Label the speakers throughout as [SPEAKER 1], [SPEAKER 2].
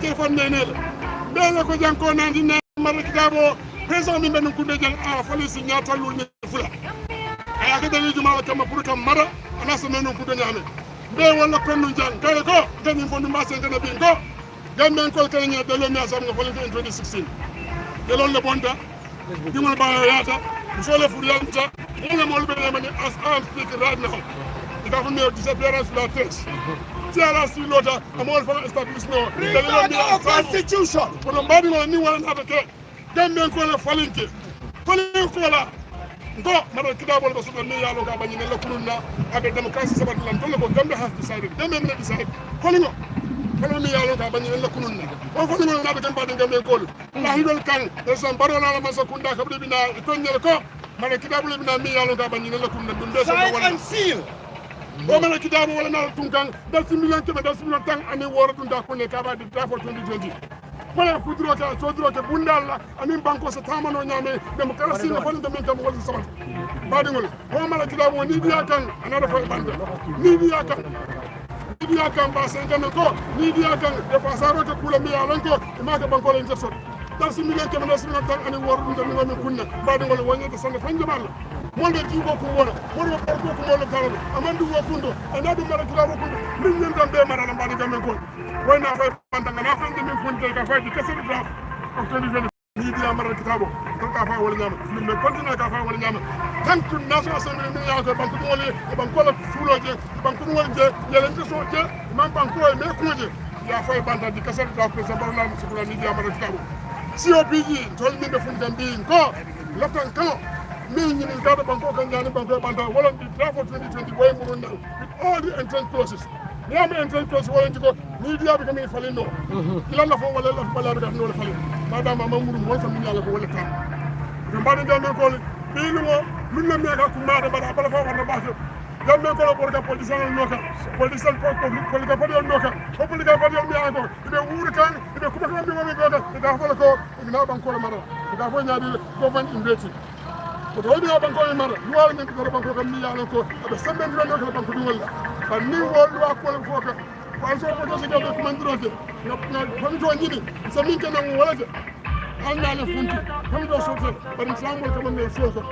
[SPEAKER 1] ite fonne ne bele ko janko nandi ne mara kitabo président min ben kunde jang a fali si nyata lu ne fula aya ka dali juma kama pour kam mara ana so non kunde nyame be wala konnu jang kala ko tan fondu ma sen kana bin ko Gambian ko kala nya delo mi asam nga fali in 2016 delo le bonta dimol ba yata so le furiyanta wala mo be mani as am speak right now the government disappearance la test tiara si lota amol fa establishment
[SPEAKER 2] the constitution
[SPEAKER 1] ko do mbadi wala ni wala na ke Gambian ko la falinke ko la ngo mara kidabol ba sudo ni yalo ga bani ne la kunna abe democracy sabat lan to ko Gambia has decided Gambia ne decide ko ni ni yalo ga bani ne la kunna o ko ni na be gamba de Gambia ko la hidol kan de sam baro la ma sakunda ka bi na to nyel ko mara kidabol bi na mi yalo ga bani ne la kunna dum be so
[SPEAKER 2] wala and seal
[SPEAKER 1] o mara kidabo wala na tunkan dal similan ke dal similan tan ani woro dum da ko ne ka ba di draft 2020 wala fudro ka so dro ke bundalla anin banko sa tamano nyame demokrasi na fon de min kam wala sabat badingol o mala kidabo ni biya kan anada fa bande ni biya kan ba sen kan ko ni biya kan de fa saro ke kula mi yalan ko ma ka banko len terso dal similan ke dal similan tan ani woro dum de mi kunna badingol wonye de sande fan jamal monde jigo ko wona wona ko ko wala kala amandu wo kundo anadu mala kidabo kundo min nyam dam be mara na badi gamen ko wayna fay bandanga na fande min funte ka fay di kessel draft of 2020 ni dia mara kitabo kan ka fa wala nyama min me continue ka fa wala nyama kan tu national assembly min ya ko banku wala banku la fuloje banku wala je yelen to soje man banku me kuje ya fay banda di kessel draft ko sabar na sukula ni dia mara kitabo COPG tol min be funte bi ko laftan kan min ñini gado banko kan ñani banko banda wala di draft 2020 way mu with all the entrance clauses yam entrance clause wala jiko ni dia bi kam falino ila la fo wala la bala ga no falin madama mamuru wala kam ñala ko wala tam de mbade de ko bi lu mo lu na me ka ku ma de bala bala fo wala ba so gambe ko ko ka politicien no ka politicien ko ka padi no ka ko politica padi mi an ko be wuri kan be ku ba ko mi go da fa ko ina banko la mara da fo ñaadi ko van investi ko do do banko e mara luwa ngi ko banko kam mi yalo ko be sembe ndiro no ko banko dum wala ba ni wol luwa ko le foka ko so ko to se do ko man ndiro ke na ko to nyidi so min ke nan wala ke alna le funti ko do so te ba ni samol ko man ne so ko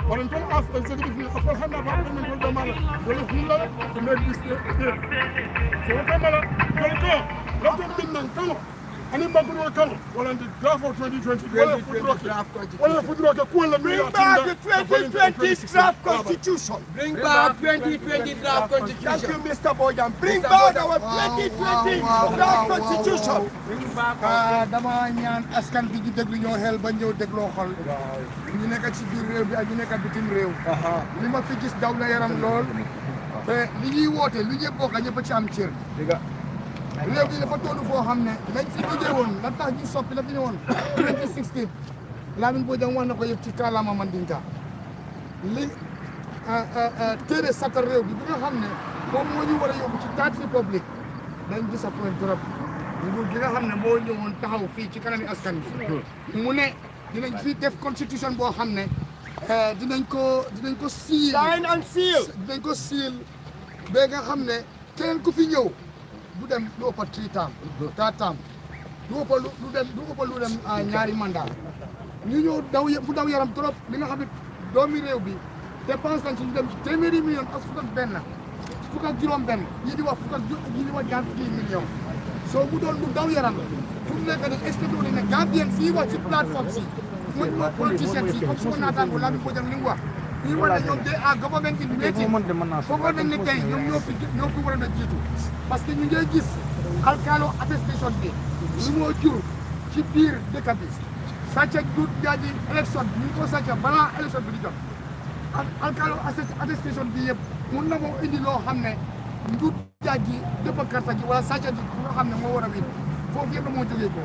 [SPEAKER 1] waran ton as executive ni afal hanna ba ko min ko do mala wala hulla ko me diste so ko mala ko lo to min nan kala ani makuru kan wala ndi draft 2020 wala fudroke ko la mi
[SPEAKER 2] the 2020 draft constitution
[SPEAKER 3] bring back 2020 draft constitution
[SPEAKER 2] thank you Mr. Bojan bring back our 2020 draft constitution
[SPEAKER 3] bring back
[SPEAKER 4] dama ñaan askan bi di déglu ñoo xel ba ñëw dégloo xol ñu nekk ci biir réew bi ak ñu nekk bitim réew li ma fi gis daw na yaram lool te li ñuy woote lu ñëpp bokk ñëpp ci am cër réew bi dafa tollu foo xam ne lañ fi jógee woon la tax ñu soppi la fi ne woon 2016 Lamin Bojang wax na ko yëpp ci kàllaama Mandinka li téere satal réew bi nga xam ne moom moo ñu war a yóbbu ci Third Republic dañ disappoint trop nguur gi nga xam ne moo ñëwoon taxaw fii ci kanami askan bi mu ne dinañ fi def constitution boo xam ne dinañ ko seal
[SPEAKER 2] sign and seal
[SPEAKER 4] dinañ ko seal ba nga xam ne keneen ku fi ñëw du dem lu ëpp 3 termes 4 termes du ëpp lu dem ñaari mandat ñu ñëw daw yaram trop li nga xam ne doomi réew bi dépense nañ ci ñu dem ci téeméeri million ak fukk ak juróom benn ñii di wax ñii di wax ñaar fukki million soo mu doon lu daw yaram fu mu nekk ni expliqué wu ne Gambien fii wax ci plateforme si muy politicien si comme su ko naataango Lamin Bojang li mu wax ñi war na ñoom de government in waiting foogoon nañ ne tey ñoom ñoo fi war a jiitu parce que ñu ngi gis alkaalo attestation bi lu moo jur ci biir dëkk bi sàcc du jaaji élection bi ñu ngi ko sàcc balaa élection bi di jot alkaalo attestation bi yëpp mun na moo indi loo xam ne njut jaaji dëpp karta gi wala sàcc ji nga xam ne moo war a win foofu yëpp la moo jógee ko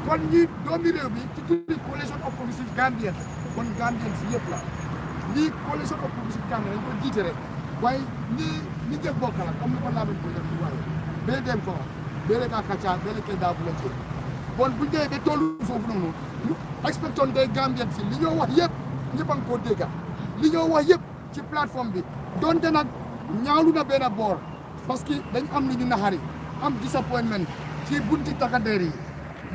[SPEAKER 4] kon ñi doomi réew bi ci tuddi coalition of progressive Gambians kon Gambians si yëpp la lii coalition of progressive Gambians dañ ko jiite rek waaye ñi jëf bokk la comme ni ko Lamin Bojang di waaye bee dem ko bee ka kacca bee ke daa bu la ci bon bu dee ba tollu foofu noonu ñu expectoon des Gambians si li ñoo wax yëpp ñëpp a ngi koo dégga li ñoo wax yëpp ci plateforme bi donte nag ñaawlu na benn boor parce que dañ am lu ñu naxari am disappointment ci bunti takaderi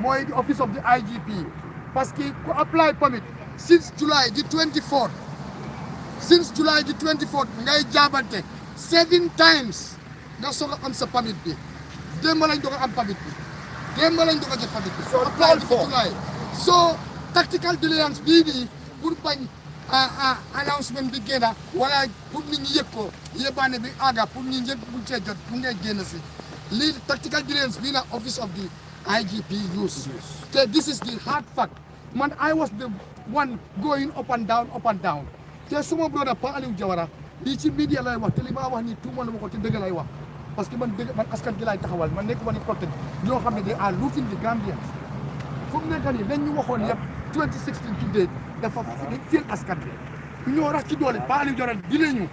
[SPEAKER 4] mooy the office of the IGP parce que ku apply permit since July the 24th ngay jaabante 7 times nga soog a am sa permit bi démb lañ doog a am permit bi démb lañ doog a jot permit bi so apply for July so tactical diligence bii nii pour bañ announcement bi génn wala pour nit ñi yëg ko yébaane bi àgga pour nit ñëpp buñ cee jot pour ngay génn si lii tactical diligence bii na office of the IGP use te this is the hard fact man I was the one going up and down te suma brother Pa Aliou Jawara lii ci media lay wax te li ma wax nii tuuma la ma ko te dëgg lay wax parce que man askan gi laay taxawal man nekk ma ni protect ñoo xam ne they are looting the Gambians fu mu nekk nii dañ ñu waxoon yëpp 2016 to date dafa fiil askan bi ñoo rax ci doole Pa Aliou Jawara di ñu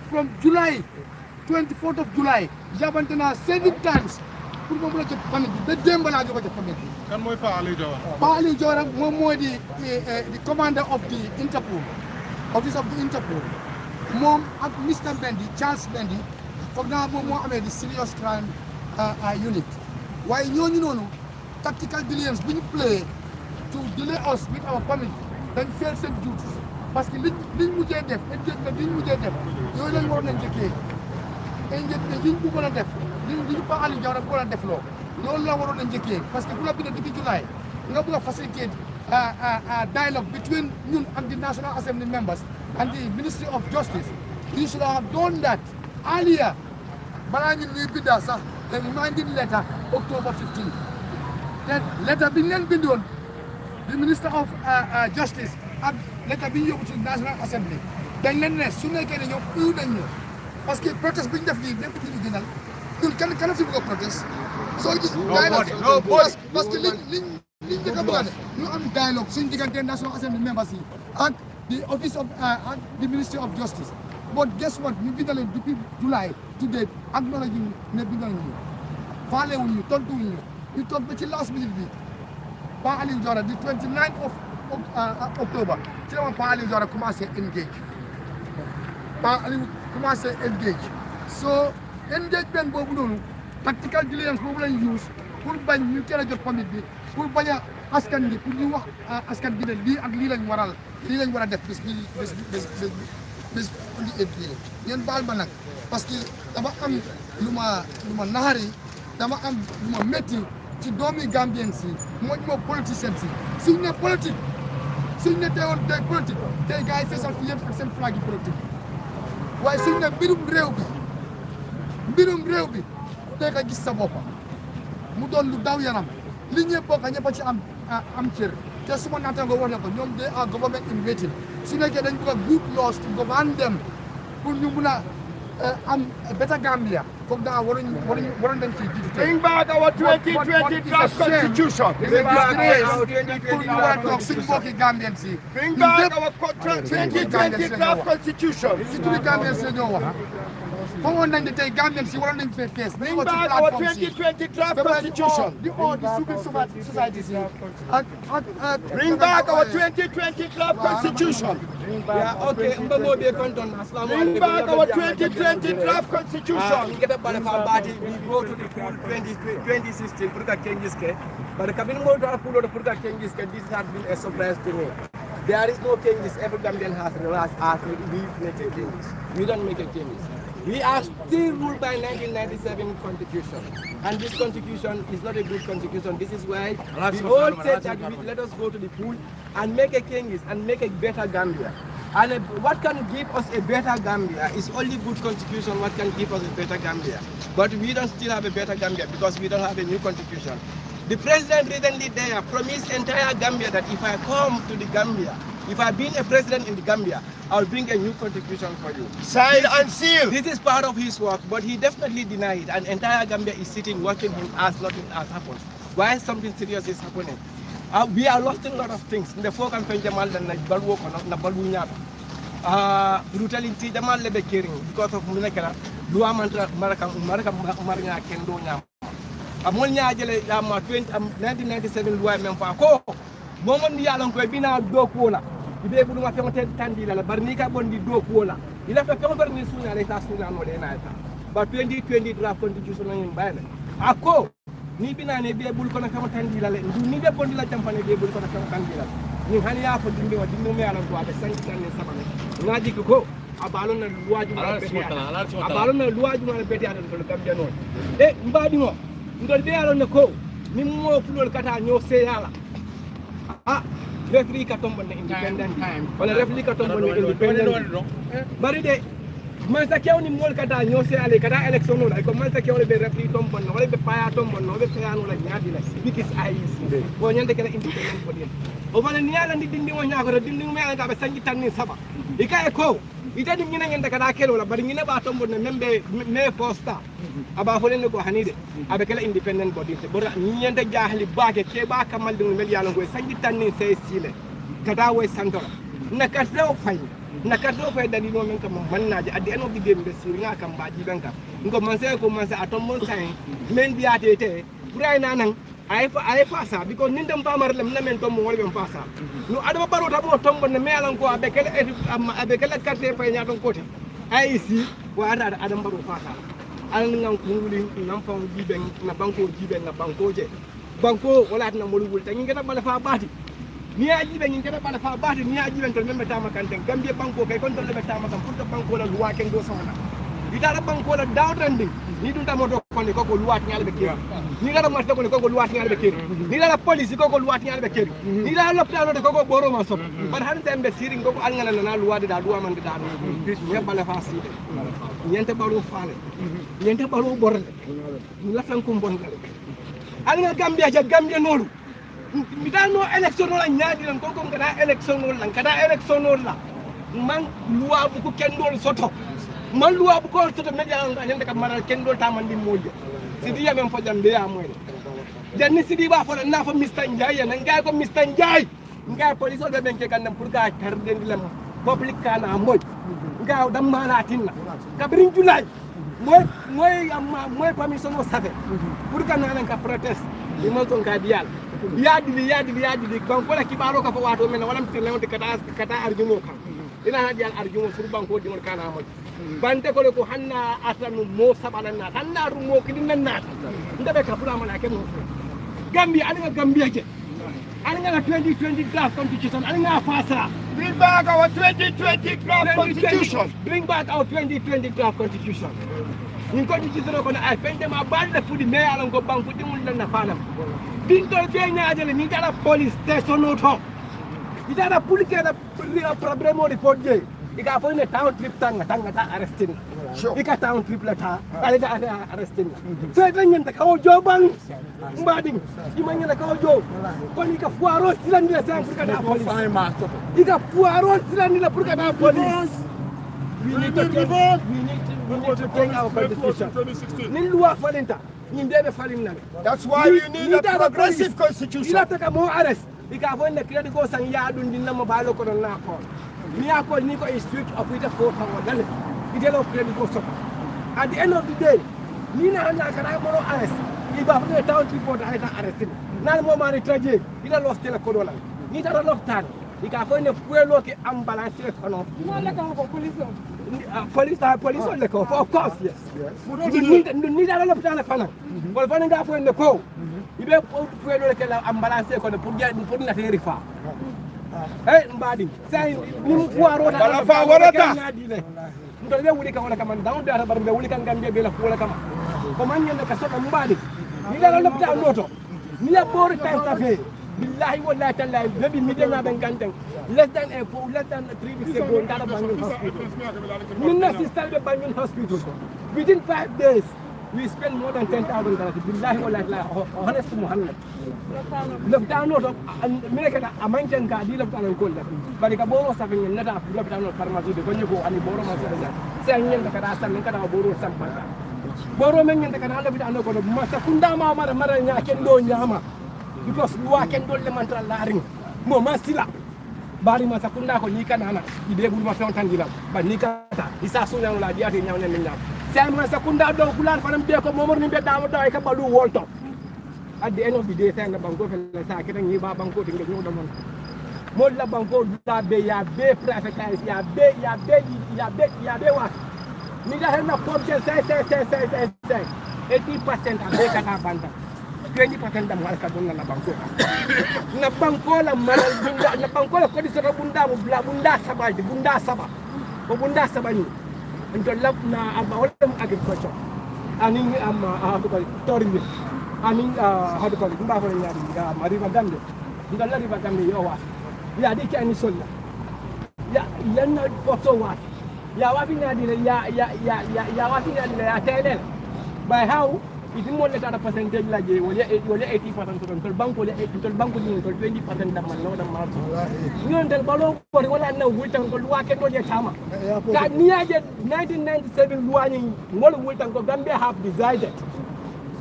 [SPEAKER 4] from July 24th of July jabante naa 7 times pour ma mën a jot permit bi ba démb laa jox ko jot permit bi.
[SPEAKER 1] kan mooy Pa Aliou Jawara.
[SPEAKER 4] Pa Aliou Jawara moom mooy di commander of the Interpol office of the Interpol moom ak Mr Mendy Charles Mendy foog naa moom moo amee di serious crime unit waaye ñooñu noonu tactical diligence bi ñu play to delay us with our permit dañ fail seen duties parce que liñ mujjee def engagement liñ mujjee def yooyu lañ waroon a njëkkee engagement liñ bëggoon a def liñ Pa Aliou Jawara bëggoon a def loolu la waroon a njëkkee parce que bu la bindee depuis July nga bëgg a facilitate dialogue between ñun ak the National Assembly members and the Ministry of Justice. You should have done that earlier. Balaa ñun ñuy binda sax the reminding letter October 15. Then letter bi ngeen bindoon the Minister of Justice ak letter bi ñu yóbbu ci National Assembly dañ leen ne su nekkee ne ñoom uyu nañ ñu parce que protest bi ñu def nii nekk ci ñu gënal ñun kan fi bëgg a protest soo gis parce que liñ njëkk a bëgg a def ñu am dialogue suñu diggante National Assembly members yi ak the office of the Ministry of Justice but guess what ñu bindaleen depuis July to date ak noonu ñu ne bindal ñu faale wuñ ñu tontu wuñ ñu toog ba ci last minute bi Pa Aliou Jawara di 29 of October ci la ma Pa Aliou Jawara commencé engage so engagement boobu noonu tactical diligence boobu lañ use pour bañ ñu teel a jot permit bi pour bañ a askan bi pour ñu wax askan bi ne lii ak lii lañ war a def bis indi bii la ngeen baal ma nag parce que dama am lu ma naxari dama am lu ma métti ci doomi Gambien si mooy moo politicien si suñ ne politique suñ ne teewoon tey politique tey gars yi fesal fi yëpp ak seen flag yi politique waaye suñ ne mbirum réew bi tey ka gis sa boppa mu doon lu daw yaram li ñëpp bokk ñëpp a ci am cër te suma naataango wax na ko ñoom they are government in waiting su nekkee dañ bëgg a good laws to govern them pour ñu mun a am better Gambia foog naa waroon dañ ciy jiitu tey.
[SPEAKER 2] Bring back our 2020 draft constitution.
[SPEAKER 4] It's a disgrace pour ñu war a toog suñu mbokki Gambien si.
[SPEAKER 2] Bring back our 2020 draft constitution.
[SPEAKER 4] surtout li Gambien si ñoo wax. foogoon nañ ne tey Gambien si waroon nañ fee fees.
[SPEAKER 2] Bring back our 2020 draft constitution.
[SPEAKER 4] di civil society si
[SPEAKER 2] Bring back our 2020 draft constitution.
[SPEAKER 3] Yeah, okay. Mbamo be konton.
[SPEAKER 2] Bring back our 2020 draft constitution.
[SPEAKER 3] Ngeta bale fa bati we go to the pool 2016 pour ka changes ke. But kabin mo to appulo pour ka changes ke, this has been a surprise to me. There is no changes. Every Gambian has asked we make a changes. We don't make a changes. We are still ruled by 1997 constitution, and this constitution is not a good constitution. This is why we all said that let us go to the pool and make a changes and make a better Gambia. And what can give us a better Gambia is only good constitution. What can give us a better Gambia? But we don't still have a better Gambia because we don't have a new constitution. The president recently there promised entire Gambia that if I come to the Gambia, if I've been a president in the Gambia, I'll bring a new constitution for you.
[SPEAKER 2] Signed and sealed.
[SPEAKER 3] This is part of his work, but he definitely denied it, and entire Gambia is sitting watching him as nothing has happened. Why something serious is happening? We are lost in a lot of things. In the folk and Jamal and Balwo na Balunya. Brutality Jamal lebe caring because of Munakara, Lua Mantra Maraka Marina Kendo Nyam. Amonia Jele 1997 Lua Memphako. Moment the Alan Kwebina do Kuola. Ibe able to make Tandila, Barnica Bondi do Kuola. He left a company sooner, let us sooner no night. But 2020 draft constitution in Biden. Ako, ni binane be bul kono kama tandila le ni be bondila jampane be bul kono kama tandila ni hani ya fo dindi wa dindi me ala ko ade sanki tan sabane ngaji ko abalon na luwaju ma beti abalon na luwaju ma beti ade to Gambia non e mbadi mo ngol be alon ne ko ni mo fulol kata nyo se yala referee ka tombo ne independent wala referee ka tombo ne independent bari de man sa kewni mol kata nyo se ale kata election no ko man sa kewle be referee tombo no wala be paya tombo no be paya no la nyaadi la bikis IEC ko nyande kala independent ko den o bana ni ala ndi dindi mo nyaako to dindi me ala ka be sangi tan ni saba ikaye ko ita dum nyina ngenda kada kelo la bari nyina ba tombo ne membe me fosta aba fo len ko hanide abe kala independent body te bora nyende jahli baake ke ba kamal dum mel yalla ngoy sangi tan ni sey sile kada way santora na karto fay dali no men kam mannaji addi eno bi dem be sirnga kam ba jibenka ngo man sey ko man sa atom mon say men biate te puray nanan ay fa sa biko nindam pamar lam namen tom wol be fa sa no adama baro ta bo tombo ne melan ko abe kala carte fay nyaton koti ay si wa ada adam baro fa sa al ngam kunguli nam fa jiben na banko je banko wala na molugul tan ngena bala fa bati ni aji be ngena bala fa bati ni aji ben to membe tama kanten Gambia banko kay kon to lebe tama kam pour banko la loi ken do sona itara banko la dawdandi ni dum tamo do ko ni ko loi nyal be kiri ni la ma ko ni ko loi nyal be kiri ni la police ko loi nyal be kiri ni la loptano de ko boro ma sop bar han tembe siring ko al ngala na loi de da loi man de da ni bala fa si ñente balu faale ñente balu borle la tan ko bongal al nga Gambia nolu mi da no election la nyaadi lan ko ngada election la kada election la man loi bu ko kendol soto man loi bu ko soto media la ñente kam maral kendol ta man di moje sidi ya men fo jambe ya moy janni sidi ba fo na fa Mr Ndiaye na ngay ko Mr Ndiaye ngay police be ben ke kan pour ka tar den lam public kana moy ngaw dam malatinna kabrin julay moy permission o safe pour ka nanan ka protest di mo ton ka dial yaadi banko la kibaro ka fa wato men wala mtir lewte kata arjumo kan ina ha dial arjumo sur banko di mon kana mo bante ko ko hanna atanu mo sabalana hanna ru mo kidin nan ndabe ka fula mala ke mo Gambia ani Gambia je ani nga 2020 draft constitution ani nga fasa
[SPEAKER 2] Bring back our 2020 draft constitution.
[SPEAKER 3] Bring back our 2020 draft constitution. In constitution ko na ay pende ma bande fudi me ala ko banku dimul na fanam. Dintol be nyaajale ni dara police station auto. Idara police da problème de podje. Ika fo ne town trip tanga ta arrestin. Ika town trip la ta ale da arrestin. So ita nyanta ka joban mbading. Imanya na ka jo. Koni ka fuaro silandi la sang pour ka police. Ika fuaro silandi la pour ka police. We need to take our constitution. Nin loi falenta. Nin debe falina.
[SPEAKER 2] That's why you need a progressive constitution.
[SPEAKER 3] Ila taka mo arrest. Ika fo ne credit go sang ya dun din na mabalo ko na ko. Ni ako ni ko switch of with the 4 dale. Ide lo credit go stop. At the end of the day, ni na kana mo arrest. Iba fo town report ay ta arrest. Na mo mari traje. Ila lost la ko dola. Ni ta lockdown. Ika fo ne fuelo ke ambulance ko no. Mo la ka ko police on the call, of course, yes. You need a lot of time. Well, when I go in the call, you be put to ambulance for the put in a terrify. Hey, body, saying, you are what I will come down there, but the Willican Gambia bill of Fulakam. Command in the Casota body. You got a lot of time, Noto. You are 4 times a day. Billahi wallahi tallahi maybe midena ben ganten less than 3 weeks ago in that Banjul hospital. Minna sister the Banjul hospital. Within 5 days we spent more than $10,000. Billahi wallahi honest to Muhammad. Lockdown no America amanjan ka di lockdown ko la. Bari ka boro sa kanya nada lockdown no farmasi de konyo ko ani boro ma sa. Sa nyen ka rasa men ka boro sampata. Boro men nyen ka lockdown ko masa kunda ma mara nya ken do nyama. Because loi ken dol le mantra laring mo masila bari masa kunda ko ni kanana ide bul ma fewtan dilam ba ni kata isa so nyang la diati nyang ne nyam sen masa kunda do kular fanam be ko momor ni be dawo do ay ka balu wolto at the end of the day sen banko fel sa kita ni ba banko de ngi do mon mo la banko la be ya be prefecture ya be wa ni da hen na pop 80% abe kana banda 20% dam wal ka don na banko na banko la malal bunda na banko la ko di sota bunda mo bla bunda sabaji bunda saba ko bunda sabani ndo lab na aba wala agriculture aning how to call it tourism aning how to call it mba ko nyadi mariva dambe ndo la riva dambe yo wa ya di kani solla ya yanna photo wa ya wa bi nyadi ya wa bi nyadi ya tele by how it mo le tata percentage la je wala 80% to banko le to banko ni to 20% da man no da ma ngon del balo ko wala na wultan ko luwa ke do je tama ka niaje 1997 luwa ni ngol wultan ko Gambia have decided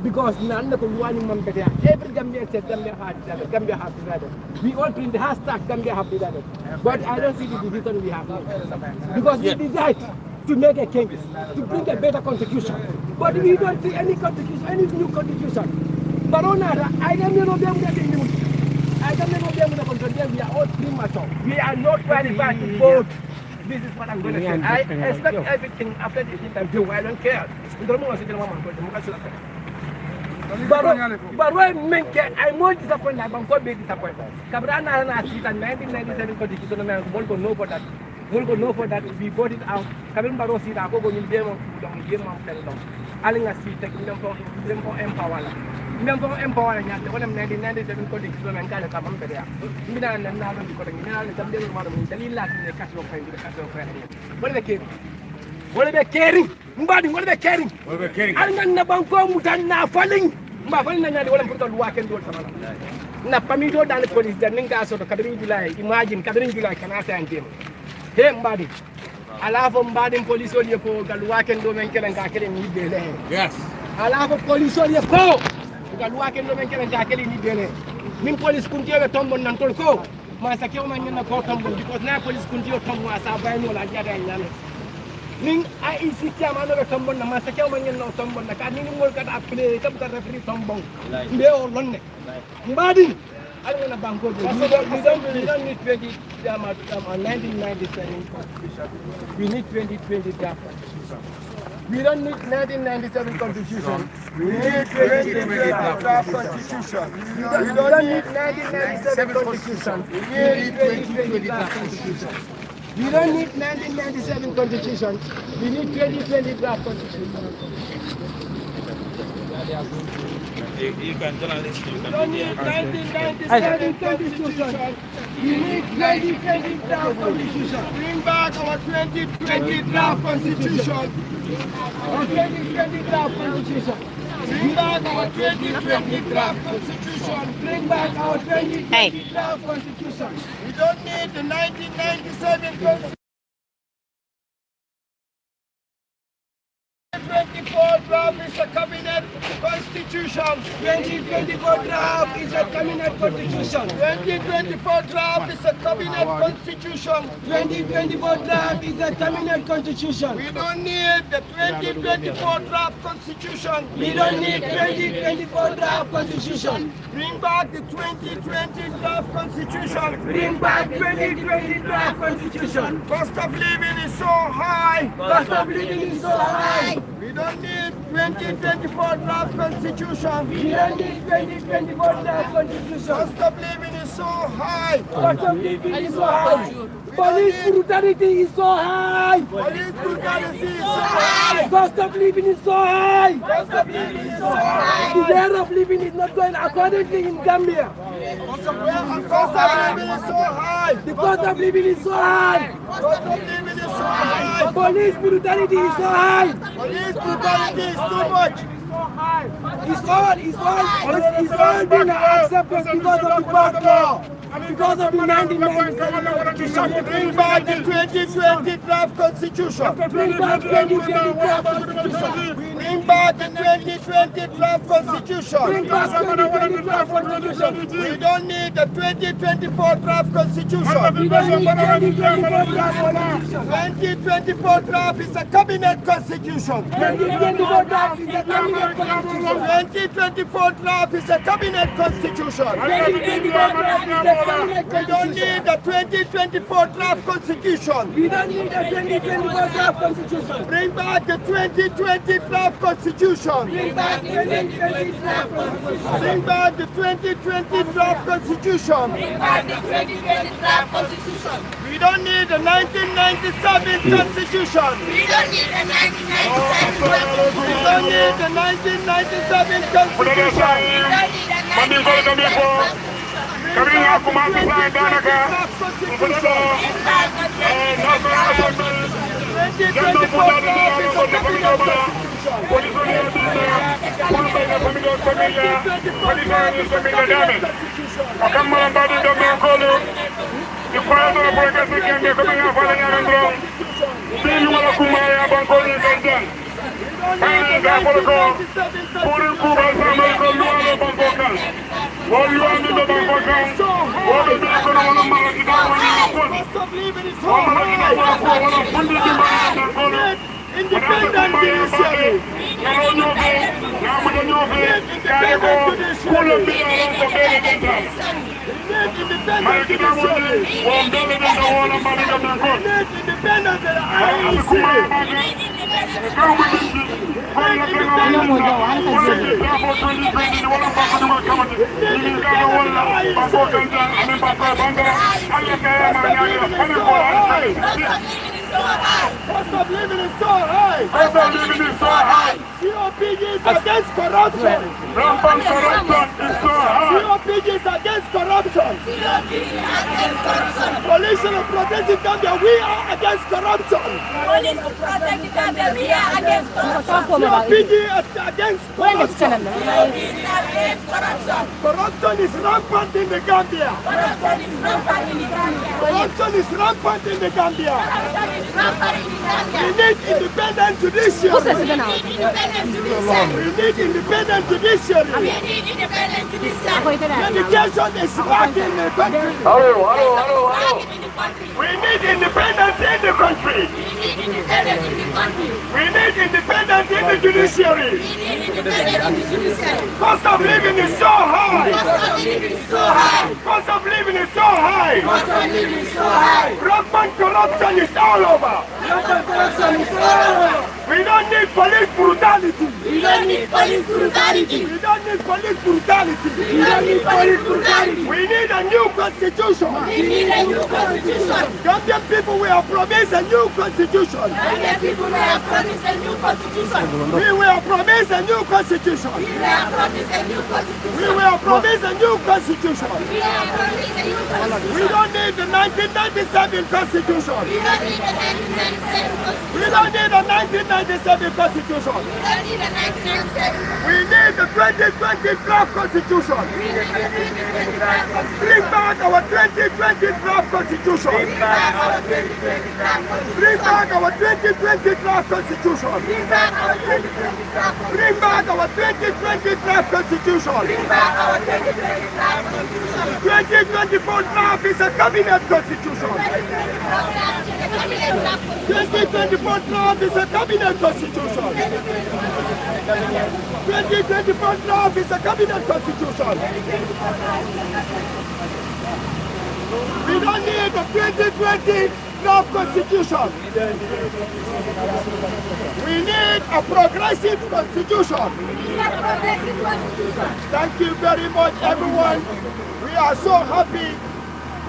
[SPEAKER 3] because nan ko luwa ni mam bete every Gambia said Gambia have decided we all print the hashtag Gambia have decided but I don't see the decision we have because we decide to make a change, to bring a better constitution. But we don't see any constitution, any new constitution. But on that, I don't know them that in the I don't know them that constitution. We are all premature. We are not very bad to vote. This is what I'm going to say. I expect everything after this interview. I don't care. But when I'm more disappointed, I'm going to be disappointed. Cabrana has 1997 constitution, and I'm going to know for that. We'll go know for that we vote it out. Kabin baro si ako go min demo dong demo tel dong. Aling asi tek dem ko empower la. Dem ko empower nya ko dem 1997 ko dik so men kala ka mam pede ya. Mina nan na don ko dem mina le tam dem ma min dalila ni ka so fay ka so fay. Wala be kering. Mbadi wala be kering. Aling na banko mutan na faling. Mba faling na nya wala pour loi ken do sama. Na pamito dans le police dan ninga so to kadrin July. Imagine kadrin July kana sa antiem. Hey mbadi alafu mbadi police oli ko galwa ken do men kelen ka kelen ni bele yes alafu police oli ko galwa ken do men kelen ka kelen ni bele min police kun tiyo tombon nan tol ko ma sa kew man na ko tombon because na police kun tiyo tombo asa bay no la jada nyame ning ai isi kiama no tombon na ma sa kew man na tombon na ka ni mol ka da play kam ka referee tombon mbe o lonne mbadi alwana banko we don't need 20 1997 constitution. We need 2020 draft constitution. We don't need 1997 constitution. We need 2020 draft constitution. We don't need 1997 constitution. We need 2020 draft constitution. We don't need 1997 constitution. We need 2020 draft constitution.
[SPEAKER 5] You can journalist.
[SPEAKER 3] We don't need 1997 constitution. We need 2020 draft constitution. Bring back our 2020 draft constitution. Our 2020 draft constitution. Bring back our 2020 draft constitution. Bring back our 2020 draft constitution. We don't need the 1997 constitution. 2024 draft is a cabinet constitution. 2024 draft is a cabinet constitution. 2024 draft is a cabinet constitution. 2024 draft is a cabinet constitution. We don't need the 2024 draft constitution. We don't need 2024 draft constitution. Bring back the 2020 draft constitution. Bring back 2020 draft constitution. Cost of living is so high. Cost of living is so high. We don't need 2024 draft constitution. We don't need 2024 draft constitution. Cost of living is so high. Cost of living is so high. Police brutality is so high. Police brutality is so high. Cost of living is so high. Cost of living is so high. The rate of living is not going accordingly in Gambia. Cost of living is so high. The cost of living is so high. Cost of living is so high. Police brutality is so high. Police brutality is too much. It's all been accepted because of the bad law. Because of the 1997 constitution. Bring back the 2020 draft constitution. Bring back 2020 draft constitution. Bring back the 2020 draft constitution. Bring back 2020 draft constitution. We don't need the 2024 draft constitution. We don't need 2024 draft constitution. 2024 draft is a cabinet constitution. 2024 draft is a cabinet constitution. 2024 draft is a cabinet constitution. 2024 draft is a we don't need the 2024 draft constitution. We don't need the 2024 draft constitution. Bring back the 2020 draft
[SPEAKER 2] draft constitution.
[SPEAKER 3] Bring back the 2020 draft constitution.
[SPEAKER 2] Bring back the 2020 draft constitution.
[SPEAKER 3] Bring back the 2020 draft constitution.
[SPEAKER 2] We don't need the 1997 constitution.
[SPEAKER 3] We don't need the 1997 constitution.
[SPEAKER 2] We don't need the 1997 constitution.
[SPEAKER 3] We don't need the 1997
[SPEAKER 1] Kabila kumasi sa danaka.
[SPEAKER 2] Independent judiciary. Cost of living is so high.
[SPEAKER 1] Cost of living is so high.
[SPEAKER 2] COPG is against corruption.
[SPEAKER 1] Rampant corruption is so high.
[SPEAKER 2] COPG is against corruption. Coalition of Protecting Gambia, we are against corruption.
[SPEAKER 3] Coalition of Protecting Gambia, we are against corruption.
[SPEAKER 2] COPG is against corruption. Corruption is rampant in the Gambia. Corruption is rampant in the Gambia. We need independent judiciary. We need independent judiciary. Education is lacking in the country. We need independence in the country. We need independence in the judiciary. Cost of living is so high. Cost of living is so high. Rampant corruption is all over. We don't need police brutality.
[SPEAKER 3] We don't need police brutality.
[SPEAKER 2] We don't need police brutality.
[SPEAKER 3] We don't need police brutality.
[SPEAKER 2] We need a new constitution.
[SPEAKER 3] We need a new constitution.
[SPEAKER 2] Gambian people, we are promised a new constitution.
[SPEAKER 3] Gambian people, we are promised a new constitution.
[SPEAKER 2] We were promised a new constitution.
[SPEAKER 3] We are promised a new constitution.
[SPEAKER 2] We were promised a new constitution.
[SPEAKER 3] We are promised a new constitution.
[SPEAKER 2] We don't need the 1997 constitution.
[SPEAKER 3] We don't need the 1997 constitution.
[SPEAKER 2] We don't need the 1997 constitution.
[SPEAKER 3] We don't need the 1997.
[SPEAKER 2] We need the 2020 draft constitution.
[SPEAKER 3] We need the 2020 draft constitution.
[SPEAKER 2] Bring back our 2020 draft constitution.
[SPEAKER 3] Bring back our 2020 draft constitution.
[SPEAKER 2] Bring back our 2020 draft constitution.
[SPEAKER 3] Bring back our 2020 draft constitution.
[SPEAKER 2] Bring back our 2020 draft constitution.
[SPEAKER 3] Bring back our 2020 draft constitution.
[SPEAKER 2] 2024 draft is a cabinet constitution. 2024 draft is a cabinet constitution. 2024 draft is a cabinet constitution. We don't need a 2020 draft constitution. We need a progressive constitution. Thank you very much, everyone. We are so happy.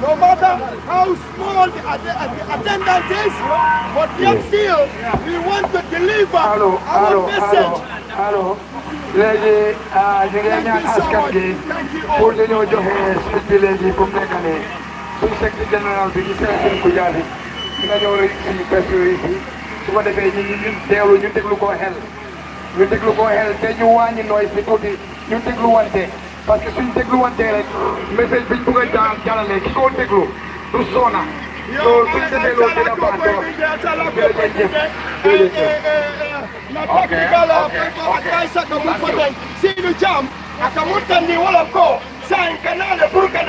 [SPEAKER 2] No matter how small the attendance is, but yet still, we want to deliver our message.
[SPEAKER 6] léegi ñu ngi ñaan askan gi pour dañoo joxe speech bi léegi comme nekk ne suñu secrétaire général bi ñu seen ku jaabi dina ñëw rek si press release bi su ko defee ñu teewlu ñu déglu ko xel te ñu wàññi noise bi tuuti ñu déglu wante parce que suñ déglu wante rek message biñ bëgg a jàllale ki ko déglu du soona so suñ defee loolu dina baax trop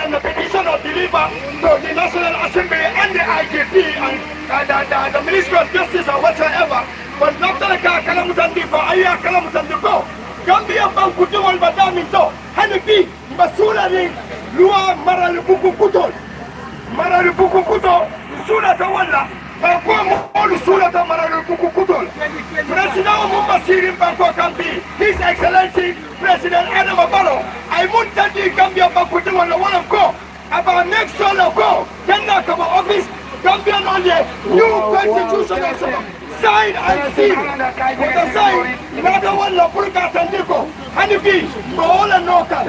[SPEAKER 2] The petition of deliver to the National Assembly and the IGP and the Ministry of Justice or whatsoever. But not the Kalamutandifa, Aya Kalamutandifa. Gambia Bankutu wal Badaminto, Hanipi, Basura Ring, Lua Maralubukuto, Sula Tawala, His Excellency President Adam Barrow, I want to the Gambia Bakutu on the one of go. About next son of go, then knock about office, Gambian on the new constitution sign and seal. With the sign, another one of Purka Sandico, and the beach, for all and no can.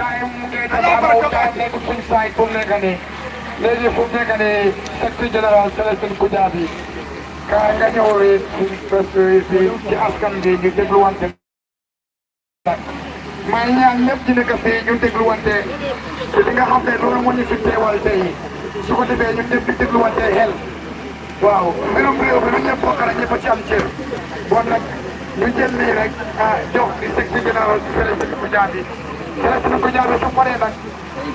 [SPEAKER 6] Lady Fumegani, Secretary General Celestin Kujabi, Kanganyori, Presidency, Askan, you take one. My young left in the cafe, you take one day. Sitting up there, no one is in the whole day. So the day you take one day hell. Wow, we don't be over the poker and your championship. But you tell me, like, Joe, the Secretary General Celestin Kujabi. Celestin Kujabi, so forever.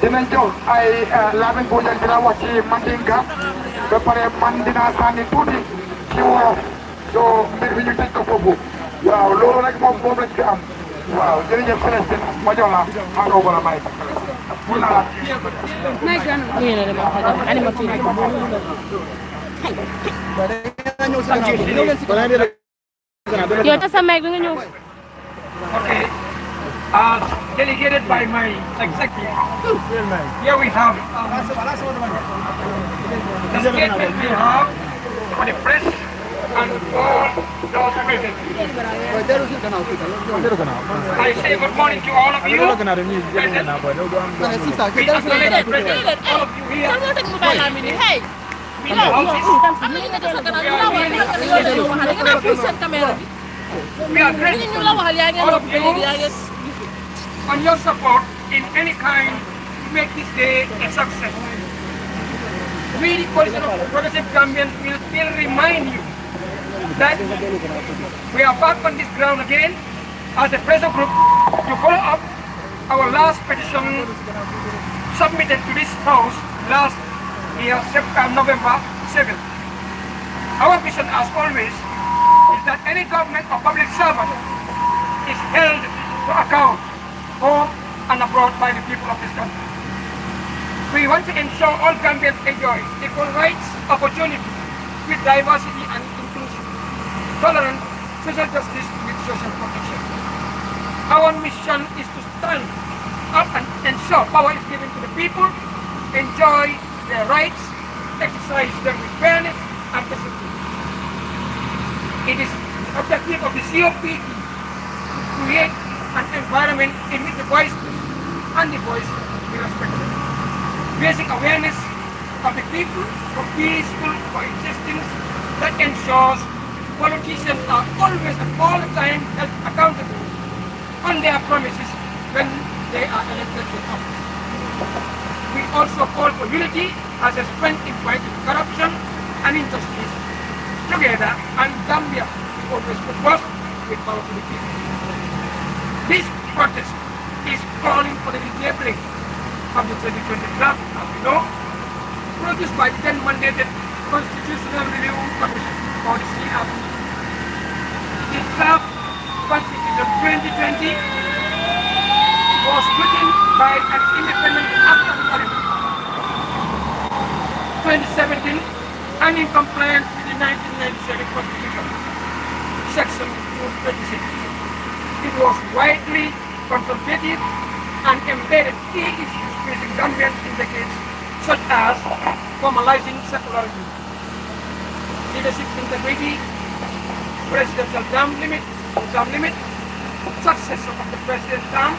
[SPEAKER 6] Dinañ jox ay laamin bu ñal dina wax ci mandinka ba pare man dina sànni tuuti ci wolof so mbir bi ñu tëj ko foofu waaw loolu rek moom lañ fi am waaw jërëjëf Célestine ma jox la maa ngi wala may bu na la
[SPEAKER 7] yow ta sa meeg bi nga ñëw
[SPEAKER 8] Okay. As delegated by my executive, here we have the statement we have for the press and all those present. I say good morning to all of you. Present. We acknowledge present all of you here.
[SPEAKER 7] hey
[SPEAKER 8] We are grateful all of you on your support in any kind to make this day a success. We, the Coalition of Progressive Gambians, will still remind you that we are back on this ground again as a pressure group to follow up our last petition submitted to this House last year, November 7th. Our vision, as always, is that any government or public servant is held to account home and abroad by the people of this country. We want to ensure all Gambians enjoy equal rights, opportunity with diversity and inclusion, tolerance, social justice with social protection. Our mission is to stand up and ensure power is given to the people, enjoy their rights, exercise them with fairness and discipline. It is the objective of the COP to create an environment in which the voice and the voice be respected. Raising awareness of the people for peaceful coexistence that ensures politicians are always and all the time held accountable on their promises when they are elected to office. We also call for unity as a strength in fighting corruption and injustice. Together, and Gambia always put first with power to the people. This protest is calling for the retabling of the 2020 draft, as we know, produced by the then-mandated Constitutional Review Commission, or the CRC. The draft Constitution 2020 was written by an independent act of parliament, 2017, and in compliance with the 1997 Constitution, Section 226. It was widely consultative and embedded key issues facing Gambians in decades, such as formalizing secularism, leadership integrity, presidential term limit, successor of the president's term,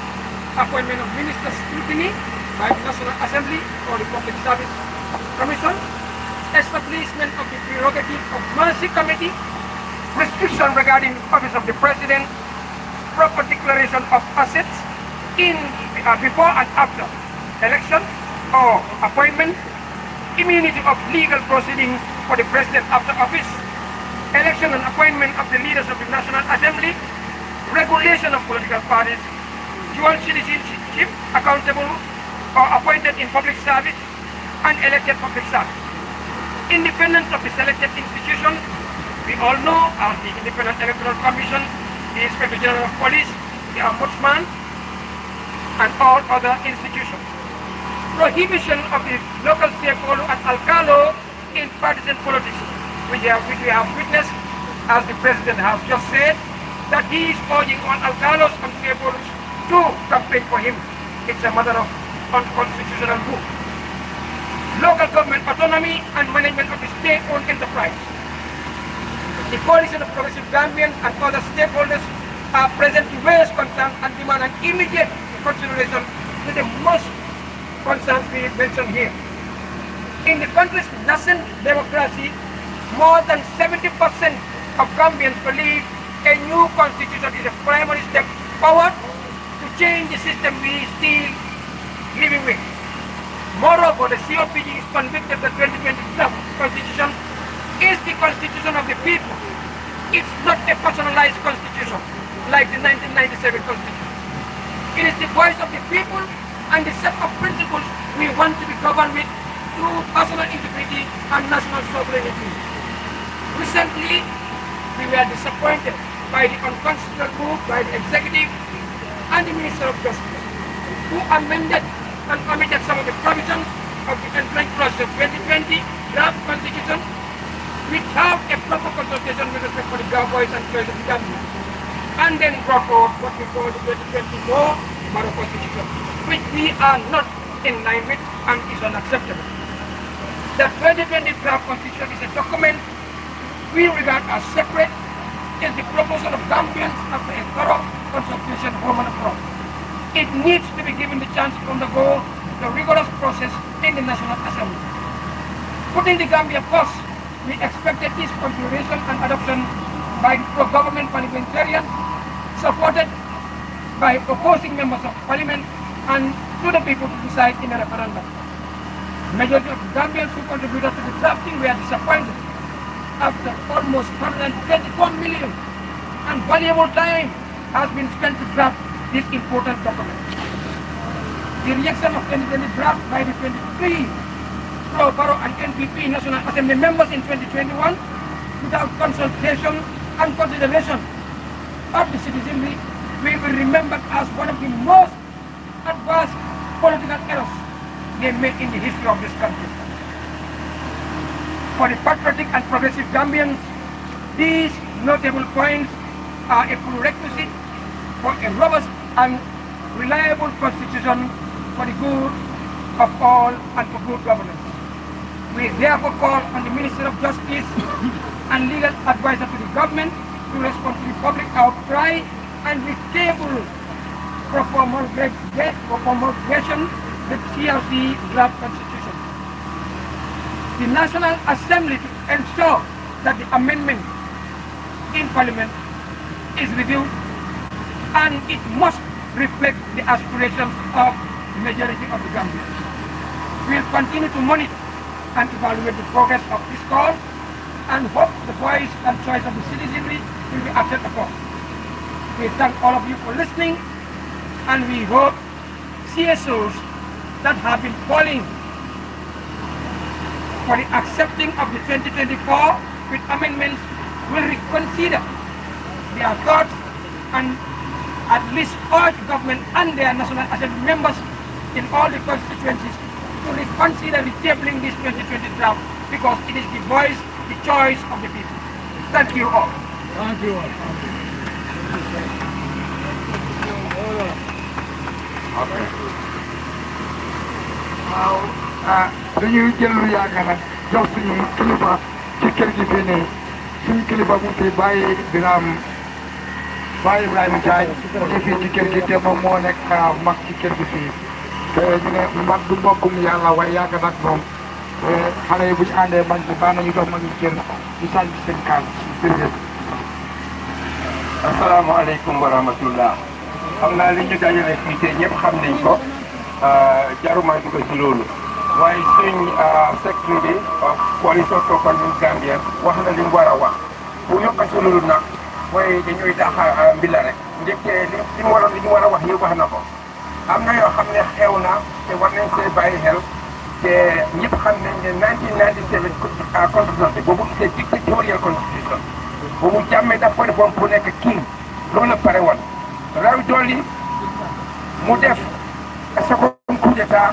[SPEAKER 8] appointment of ministers scrutiny by the National Assembly or the Public Service Commission, establishment of the prerogative of Mercy Committee, restriction regarding the office of the president, proper declaration of assets in before and after election or appointment, immunity of legal proceedings for the president after office, election and appointment of the leaders of the National Assembly, regulation of political parties, dual citizenship, accountable or appointed in public service and elected public service, independence of the selected institution. We all know as the Independent Electoral Commission, the Inspector General of Police, the Ombudsman, and all other institutions. Prohibition of the local stakeholder and alcalo in partisan politics. which we have witnessed, as the President has just said, that he is urging on alcalos and tables to campaign for him. It's a matter of unconstitutional move. Local government autonomy and management of the state-owned enterprise. The coalition of progressive Gambians and other stakeholders are present to raise concerns and demand an immediate consideration to the most concerns we mentioned here. In the country's nascent democracy, more than 70% of Gambians believe a new constitution is a primary step forward to change the system we still living with. Moreover, the COPG is convicted that the 2020 draft constitution is the constitution of the people. It's not a personalized constitution like the 1997 constitution. It is the voice of the people and the set of principles we want to be governed with through personal integrity and national sovereignty. Recently, we were disappointed by the unconstitutional move by the executive and the Minister of Justice, who amended and omitted some of the provisions of the entering process of 2020 draft constitution without a proper consultation with respect for the Gambians and choice of the Gambia, and then brought forward what we call the 2024 model constitution, which we are not in line with and is unacceptable. The 2020 draft constitution is a document we regard as separate, is the proposal of Gambians after a thorough consultation home and abroad. It needs to be given the chance to undergo the rigorous process in the National Assembly. Putting the Gambia first, we expected its consideration and adoption by the pro-government parliamentarians, supported by opposing members of parliament and to the people to decide in a referendum. Majority of Gambians who contributed to the drafting were disappointed after almost 124 million and valuable time has been spent to draft this important document. The reaction of 2020 draft by the 23 pro-Borough and NPP National Assembly members in 2021 without consultation and consideration of the citizenry will be remembered as one of the most advanced political errors they made in the history of this country. For the patriotic and progressive Gambians, these notable points are a prerequisite for a robust and reliable constitution for the good of all and for good governance. We therefore call on the Minister of Justice and legal advisor to the government to respond to the public outcry and with table for promulgation the TLC draft constitution. The National Assembly to ensure that the amendment in Parliament is reviewed and it must reflect the aspirations of the majority of the Gambians. We will continue to monitor and evaluate the progress of this call and hope the voice and choice of the citizenry will be acted upon. We thank all of you for listening and we hope CSOs that have been calling for the accepting of the 2024 with amendments will reconsider their thoughts and at least urge government and their National Assembly members in all the constituencies to reconsider retabling this 2020 draft because it is the voice, the choice of the people. Thank you all.
[SPEAKER 4] Thank you all.
[SPEAKER 6] dañuy jël lu yàgg nag jox suñu kilifa ci kër gi fii nii suñu kilifa mu fi bàyyi Ibrahima Ndiaye mu ngi fii ci kër gi te moom moo nekk mag ci kër gi fii te ñu ne mag du mbokkum yàlla waaye yàgg nag moom xale yi bu ñu àndee mag bi baax nañu dox mag ñu kër ñu sànni ci seen kaal jërëjëf.
[SPEAKER 9] asalaamaaleykum wa rahmatullah xam naa li ñu dajale fii te ñëpp xam nañ ko jaruma dugg ci loolu waaye suñ secteur bi coalition Toppal Gambia wax na li mu war a wax bu yokk ci loolu nag mooy dañuy dàq mbila rek njëkkee li mu war a wax yëpp wax na ko am na yoo xam ne xew na te war nañ see bàyyi xel te ñëpp xam nañ ne 1997 constitution bi boobu c'est dictatorial constitution boobu jàmmee daf ko defoon pour nekk king loolu la pare woon raw dolli mu def second coup d'état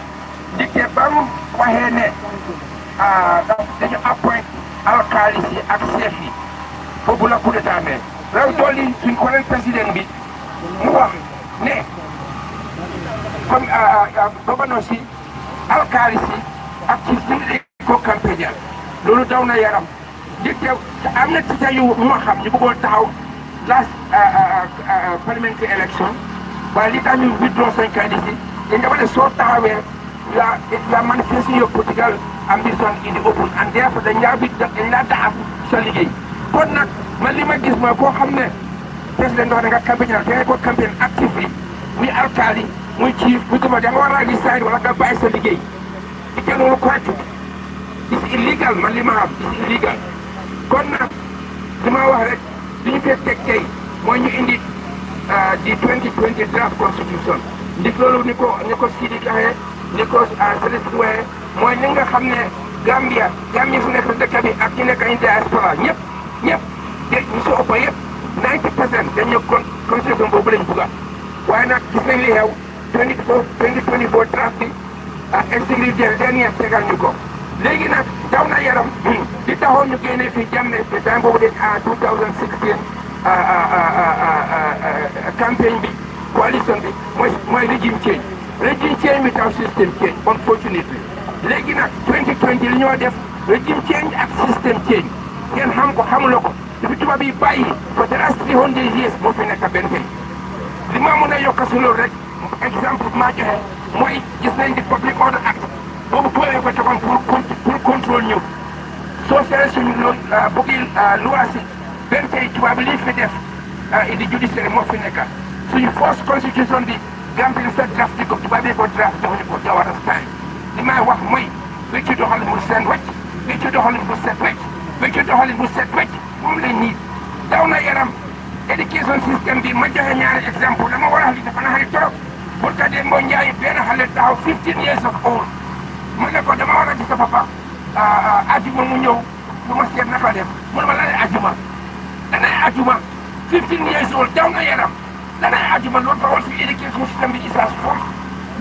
[SPEAKER 9] njëkkee ba mu waxee ne dañu appoint alkaalis yi ak chef yi foofu la coup d'état amee raw tool yi suñ ko leen président bi mu wax ne comme gouverneur si alkaalis yi ak ci suñu ko campagne loolu daw na yaram di teew am na ci yu ma xam ñu bëggoon taxaw last parliamentary election waaye li tax ñu withdraw seen candidacy dañ dafa ne soo taxawee ya manifesting your political ambition in the open and therefore dañ laa daxab sa liggéey kon nag man li ma gis mooy koo xam ne président wax da nga campagne da nga ko campagne actively muy alkaali muy chief muy gouvernement da nga war a resign wala nga bàyyi sa liggéey di te loolu correct it's illegal man li ma xam it's illegal kon nag li ma wax rek li ñu fee teg tey mooy ñu indi di 2020 draft constitution ndik loolu ni ko Sidi waxee ni ko Célestin waxee mooy ni nga xam ne Gambia fu nekk dëkk bi ak ñu nekk in diaspora ñëpp ñu si ëpp yëpp 90% dañu constitution boobu lañ bugga waaye nag gis nañ li xew 2024 draft bi insécurité dernière tegal ñu ko léegi nag daw na yaram di taxoon ñu génne fii jàmme te temps boobu de 2016 campagne bi coalition bi mooy régime change bi taw système change unfortunately léegi nag 2020 li ñoo def régime change ak système change ngeen xam ko xamuloo ko dafa tubaab yi bàyyi for the last 300 years moo fi nekk benn tey li ma mën a yokk si loolu rek exemple maa joxe mooy gis nañ di Public Order Act boobu tooyee ko tegoon pour contrôle ñëw soo seetlee suñu bëggi loi si benn tey tubaab bi li fi def indi judiciaire moo fi nekk suñu force constitution bi Gambie sa draft di ko tubaab yi ko draft joxuñu ko jawara style li may wax mooy wéccu doxalin bu seen wecc wéccu doxalin bu set wecc wéccu doxalin bu set wecc moom lañ nii daw na yaram éducation système bi ma joxe ñaari exemple dama war a li dafa na xari trop pour que de moo njaay benn xale taxaw 15 years of old ma ne ko dama war a gis sa papa ajuma mu ñëw lu ma seet naka def mu ne ma lanay ajuma 15 years old daw na yaram lanay ajuma loolu fa wal fi éducation système bi isage force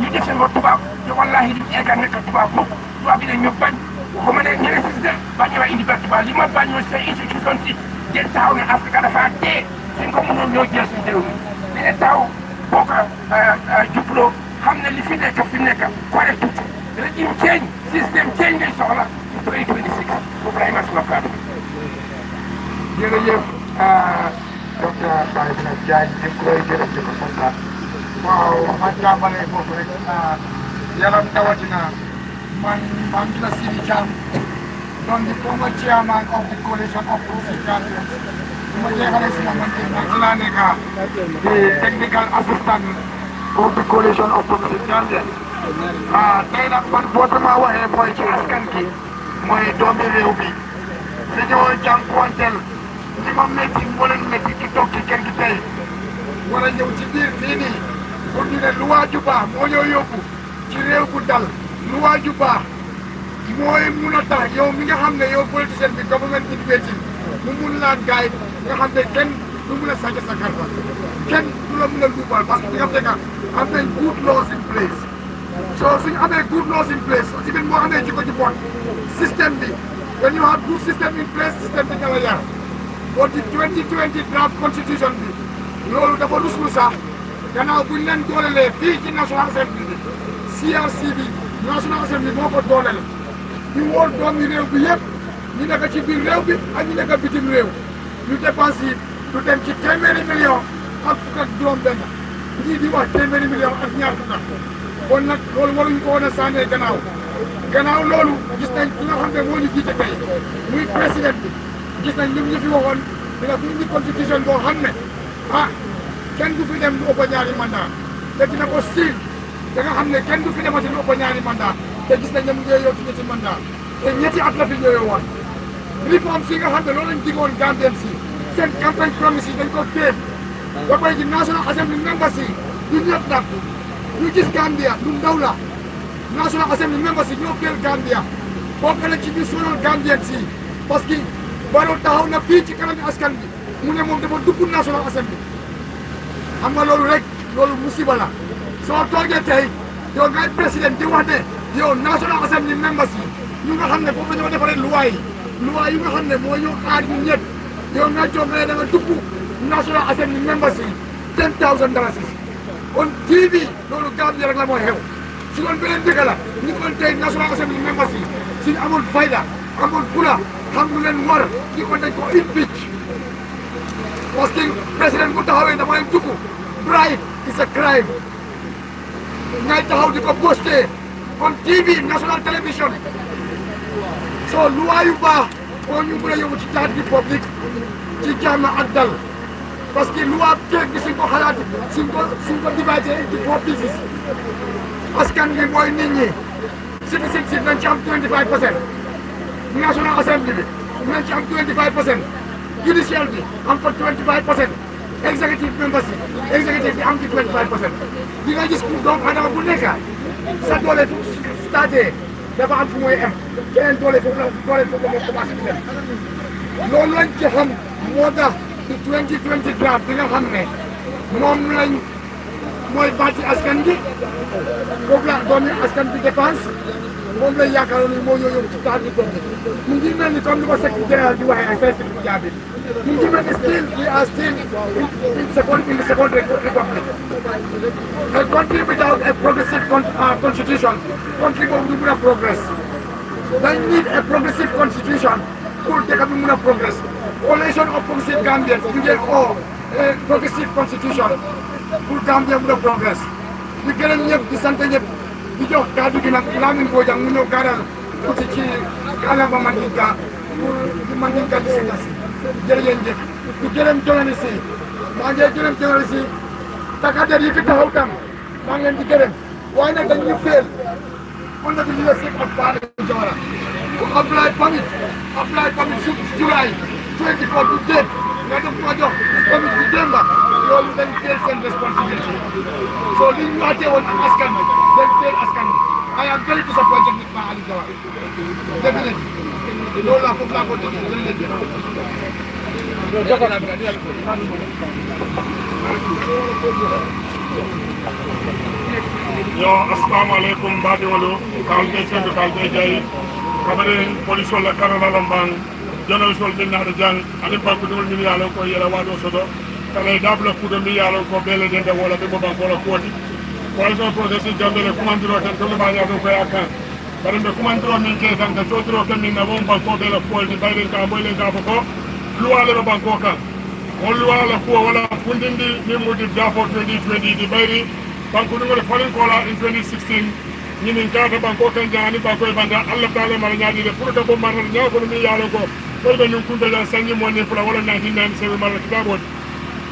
[SPEAKER 9] ñu def seen ko tubaab te wallahi di egga nekk tubaab mukk tubaab bi dañ ñu bañ waxuma ne ñeneen système bañ waa indi ba tubaab li ma bañ mooy seen institution si den taxaw ne Afrique dafa dee suñ ko mënoon ñoo jël suñ réew mi dine taxaw boo ko jubloo xam ne li fi nekk correct régime change système change ngay soxla 2026 foofu lay ma suma kàddu
[SPEAKER 6] jërëjëf docteur Baye Diagne ñu ngi koy jërëjëf ko sant waaw ma tàmbalee foofu rek yaram tawatina man ngi la Sidi Thiam doon di former chairman of the coalition of progressive Gambians ma jeexalee suma man ci laa nekk di technical assistant of the coalition of progressive Gambians tey nag man boo sama waxee mooy ci askan gi mooy doomi réew bi dañoo jànkuwanteel li ma métti moo leen métti ci toog ci kër gi tey war a ñëw ci biir fii nii pour ñu ne luwaa ju baax moo ñoo yóbbu ci réew bu dal luwaa ju baax mooy mun a tax yow mi nga xam ne yow politicien bi government initiative mu mun laa gaay nga xam ne kenn du mun a sàcc sa karta kenn du la mun a luubal parce que nga fekk am nañ good laws in place so suñu amee good laws in place aussi moo amee jikko ji bon système bi when you have good system in place système bi nga la yar boo ci 2020 draft constitution bi loolu dafa ruslu sax gannaaw buñ leen doolelee fii ci national assembly bi CRC bi national assembly moo ko dooleel ñu wool doomi réew bi yëpp ñu nekk ci biir réew bi ak ñu nekk bitim réew ñu dépense yi du dem ci téeméeri million ak fukk ak juróom benn ñii di wax téeméeri million ak ñaar fukk kon nag loolu waruñu ko woon a sànnee gannaaw loolu gis nañ ki nga xam ne moo ñu jiite tey muy président bi gis nañ li ñu fi waxoon dina fi indi constitution boo xam ne kenn du fi dem lu ëpp ñaari mandat te dina ko siil da nga xam ne kenn du fi demati lu ëpp ñaari mandat te gis nañ ne mu ngi yow ci ñetti mandat te ñetti at la fi ñëwee woon réforme si nga xam ne loolu lañ digoon Gambien si seen campagne promise yi dañ ko féem ba pare ci National Assembly members yi du ñëpp nag ñu gis Gambia lu ndaw la National Assembly members yi ñoo féel Gambia bokk na ci biir sonal Gambien si parce que Barrow taxaw na fii ci kanam askan bi mu ne moom dafa dugg National Assembly xam nga loolu rek loolu musiba la soo toogee tey yow ngay président di wax ne yow National Assembly members yi ñu nga xam ne foofu dañoo defaree loi yi
[SPEAKER 4] loi yi nga xam ne moo ñu aar ñu ñëpp yow nga jóg ne da nga dugg National Assembly membership $10,000 on TV loolu Gambia rek la moo xew su doon beneen dëkk la ñu ko tey National Assembly membership suñu amul fayda amul fula xam lu leen war ñu ko dañ ko impeach parce que président bu taxawee damay dugg bribe is a crime ngay taxaw di ko posté on TV national television so loi yu baax moo ñu mën a yóbbu ci taat bi public ci jàmm ak dal parce que loi teeg bi suñ ko xalaat suñ ko dividé into 4 pieces askan bi mooy nit ñi citizenship nañ ci am 25%, national assembly bi nañ ci am 25%, judicial bi am fa 25%, executive members yi executive bi am ci 25%. di nga gis ku doomu adama bu nekk sa doole fu starté dafa am fu muy am keneen doole foofu la commencé di dem loolu lañ ci xam moo tax ci 2020 draft bi nga xam ne moom lañ mooy bàcci askan bi foofu la doomi askan bi dépense moom lañ yaakaaroon ni moo ñoo yóbbu ci taal bi doon mu ngi mel ni comme ni ko secrétaire di waxee affaire si bu jaabi mu ngi mel ni still we are still in the second republic. A country without a progressive constitution, country boobu du mun a progress. They need a progressive constitution pour dëkk bi mun a progress. Coalition of progressive Gambians ñu ngi oo a progressive constitution pour Gambia mun a progress. di gërëm ñëpp di sant ñëpp di jox kàddu gi nag Lamin Bojang mu ñëw gaaral tuuti ci kàllaama Mandinka pour di Mandinka di si nas jërëjëf di gërëm journaliste yi maa ngi gërëm journaliste yi takkader yi fi taxaw tam maa ngi leen di gërëm waaye nag dañ ñu feel under the leadership of Father Jawara ku apply permit su July 24 to date nga def ma jox permit bu démba loolu dañ feel seen responsibility so li ñu waatee woon ak askan bi dañ feel askan bi I am very disappointed with Ma Ali Jawara definitely loolu laa foofu laa ko jox
[SPEAKER 1] yo assalamu alaikum baadiŋolu kalbe sendo kalbe jayi kabare police la karala lambang journalistol min naata jang ani bankudiŋol min yaalo ko yela waado soto kala dabla kudo mi yaalo ko bele dende wala be boban ko la kooti coalition progressive Gambia commandiro tan to ba yaado ko yakan bare be commandiro min ke tan ka totoro kan min na bon banko be la kooti bayden ka boylen ka ko luwale be banko kan on luwala ko wala fundindi min mudi dafo 2020 di bayri banko ngol falin ko la in 2016 ñinin kaata banko kan jaani banko e banda Allah taala mala nyaadi de pour que bo marna nyaa ko mi yaalo ko ko be ñun kunde jan sanji monni fula wala 1997 mala kitabo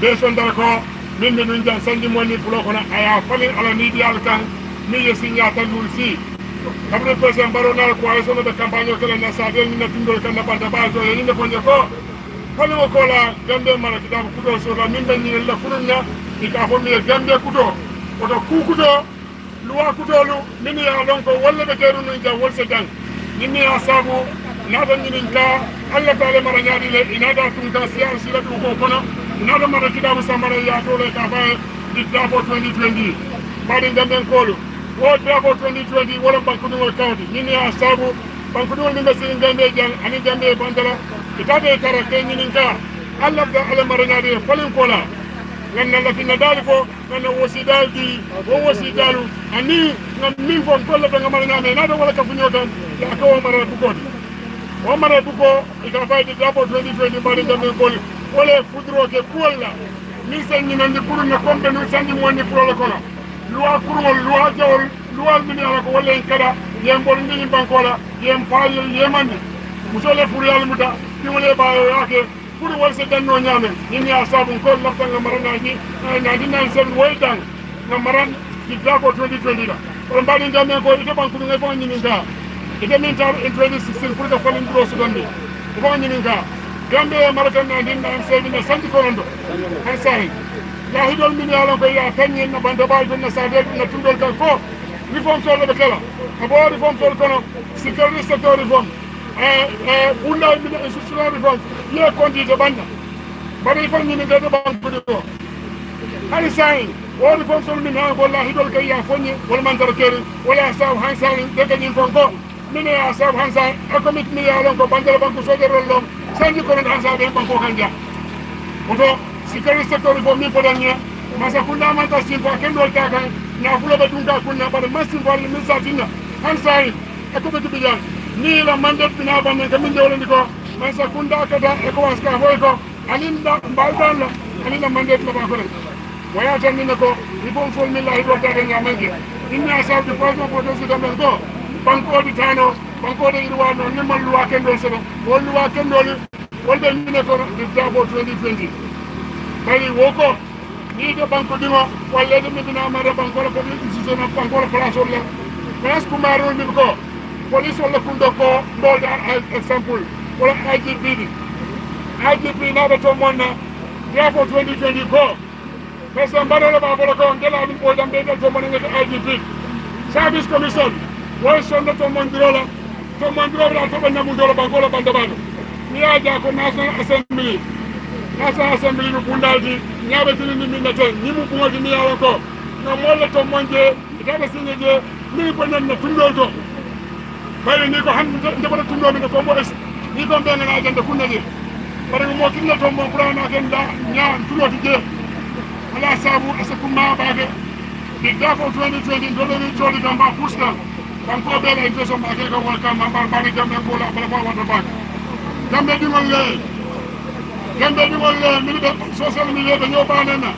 [SPEAKER 1] be son dara ko min be ñun jan sanji monni fula ko na aya falin ala ni di al kan mi ye signa tan dul si kamre president baronal ko ay sono de campagne ko na sa del ni na tindol kan na banda bazo ni ne fonje ko falin ko la Gambia mala kitabo kudo so la min be ñi la kurunna ikafo mi Gambia kudo oto kukuto luwa kutolu min ya lon ko walla be teru nun ja wolse dan nimi ya sabu nada nyinin ka Allah taala mara nyaadi le inada tun ka siyar sila du ko kono nada mara kitabu samara ya to le ka fa di dafo 2020 bari ngam kolu wo dafo 2020 wala banku dum county nimi ya sabu banku dum min be sin Gambia jang ani Gambia bandara itade tara ke nyinin ka Allah taala mara nyaadi le falin kola ganna la finna dali fo ganna wosi daldi wo wosi dalu ani ngam min fo ko la nga mara nyame na do wala ka funyo tan ya ko mara bu ko o mara bu ko ita fayde dabo 2020 bari ngam ko wala fudro ke kulla min sen ni nan di kuru na kombe no sanni mo ni pro la kono luwa kuru luwa jawol luwa min ala ko wala en kada yem bol ni bankola yem fayel yemandi musole furiyal muta ti wala ba yake pour wal se danno nyame ni ya sabu ko lafta nga marana ni na dinan sen woydan nga maran di dabo 2020 la on bani ngame ko ite banku ngai fo nyini nga ite min tar in 2016 pour que falin bro sudandi fo nyini nga Gambia marata na dinan sen ni santi ko ndo han sai la hidol min ya ko ya tanni na banda ba na sade na tundol kan ko reform so le kala abo reform so kono security sector reform bunda min institutional reform ye kondi de banda bari fan ni de banku do hani sai o reform so min ha wallahi dol kay ya fonni wal man dar kere wala saw han sai de kan fon ko mine ya sab hansa economic mi ya lon ko bandal banko sojero lon sanji ko hansa be banko kanja oto security sector ko mi ko danye masa kunda man ta sin ko ken do ta kan na fulo be dunga kunna bar masin ko mi satina hansa economic bi jan ni la mandat bina banne ko min jawlandi ko masa kunda kada ECOWAS ka hoy ko aninda mbaldan la anina mandat la ba ko waya tan ni ko il faut mi la do ta ga manje inni asab di projet pour dosi dem go banko di tano banko de irwano ni man luwa kendo seno wol luwa kendo wol be ni ko di dabo 2020 bari woko ni de banko dimo walla de medina mara banko la ko ni ci zona banko la place wala place ko maro ni ko police wala kundo ko ndol da example wala IGP na be to monna dabo 2020 ko Mr. Mbadala Baboloko, Ngela Amin Boydam Beda Tomon IGP. Service Commission, Why Sonda Tomondrola, Namudola Bangola Bandabano. Niaja ko National Assembly. National Assembly no Bundaji, Nyabetin ni Minate, Nimu Bumoji Niawako. No Mola Tomonje, Itaba Sinje, Ni Bonan na Tundoto. Bari ni ko han ndabara tundo mi ko mo es. Ni ko ben na agenda kunnaji. Bari mo kinna to mo brana agenda nya tulo tije. Ala sabu asakuma bage di dafo 2020 dolori choli gamba pusta banko bela inteso bage ka waka mamba bage jambe ko la bala fa wata bage jambe di ngolle mi be social media be nyo banena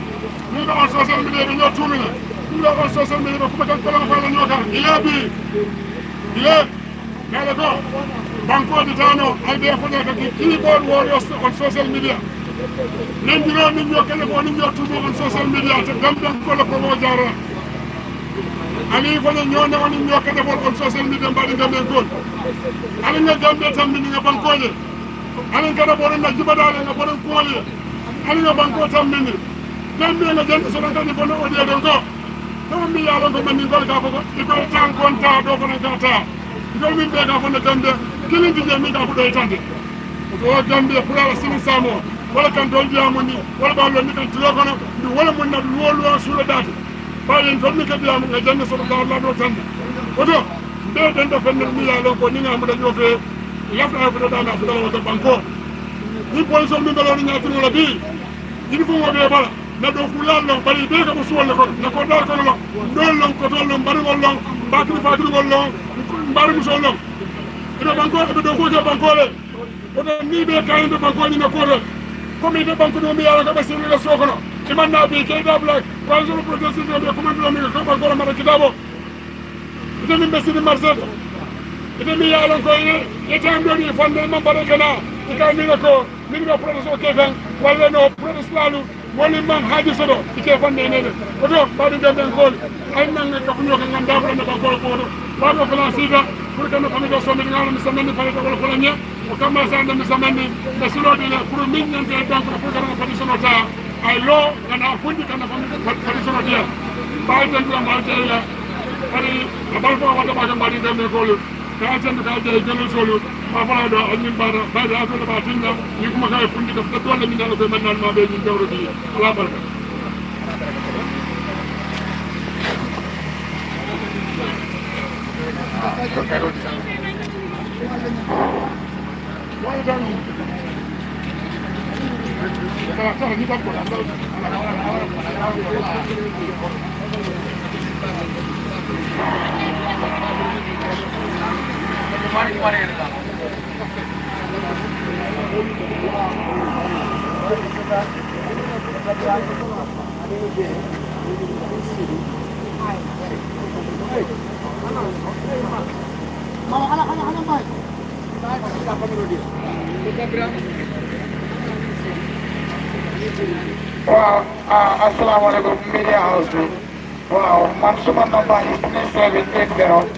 [SPEAKER 1] mi be on social media be nyo tumina mi be on social media ko ka kala fa la nyo ka ile nala ko banko di tano albe fa ka keyboard warriors on social media nendiro ni ñoo kele ko ni ñoo tumo on social media te Gambian ko la ko mo jara ali fa ñoo ne woni ñoo kele ko on social media mbadi Gambian ko ali nga Gambia tam ni nga bankoje ali nga da boron na jibadale nga boron koole ali nga banko tam ni Gambia nga jent so nga ni ko no odi don ko to mi ya ko man ni ko ka ko ko tan konta do ko na ta do min be ka ko na Gambia kili di mi ka ko do tande to Gambia pour la sini samo wala kan dol diamu ni wala ba lo ni kan tulo kono ni wala mun na lo suula dati ba yen to mi ka diamu nga janne so da la do tan oto be den do fenn mi ya lo ko ni nga mu da jofe lafta fa da na fa da banko ni police mi ngalo ni nyati wala bi ni ko mo be bala na do fulal lo bari be ka mo suwal ko na ko dal ko lo dol lo ko tol lo bari wol lo ba ki fa wol lo bari mu so lo ina banko be do ko je banko le oto ni be kayin be banko ni na ko do comme de banque do mi yalla ko basiri la sokono ci man na bi kay da black wala zo proteste do be comme do mi ko banko la mara ci dabo ite min basiri marsedo ite mi yalla ko ye tan do ni fonde man bare kana ika ni ko ni do proteste ke fan wala no proteste lalu woni man haji sodo ike fonde ne oto ba do dem ko ay nan ne ko ñoo ko ngam da ko banko ko do ba do fala sida pour que no kami do so mi ngalo mi samani fale ko ko nya o kama sa ndam samani da silo de la pour min nyante donc pour que petition ta ay lo kana fundi kana petition dia ba den do ma de la ari abal ko wata ba ngam dem ko lu ka tan ka de gelo solo ba fala do an min ba da ko ba tinna ni kuma kay fundi ka do la min dal ko man nan ma be ni dawro di ala barka
[SPEAKER 6] Wow, assalamualaikum media house. Wow, man suma number is 3780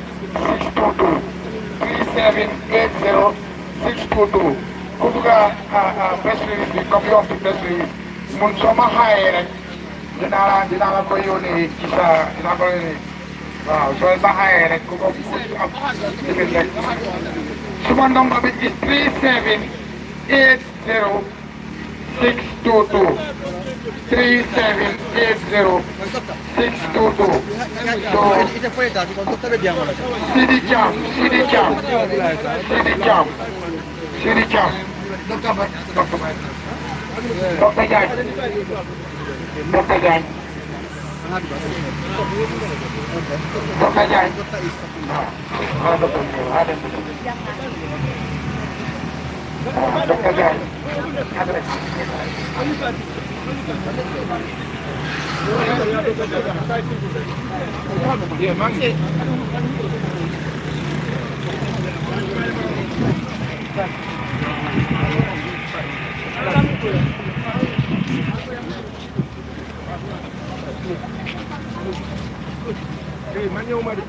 [SPEAKER 6] 622. Kutuga press release, the copy of the press release. Mun suma hire dinala ko yoni isa dinala ni. Wow, so ba hire ko ko suma number is 3780 622. 3780 622. So, Sidi Cham. Dr. Jan.
[SPEAKER 8] Yeah, man.
[SPEAKER 3] Hey, man, you mad?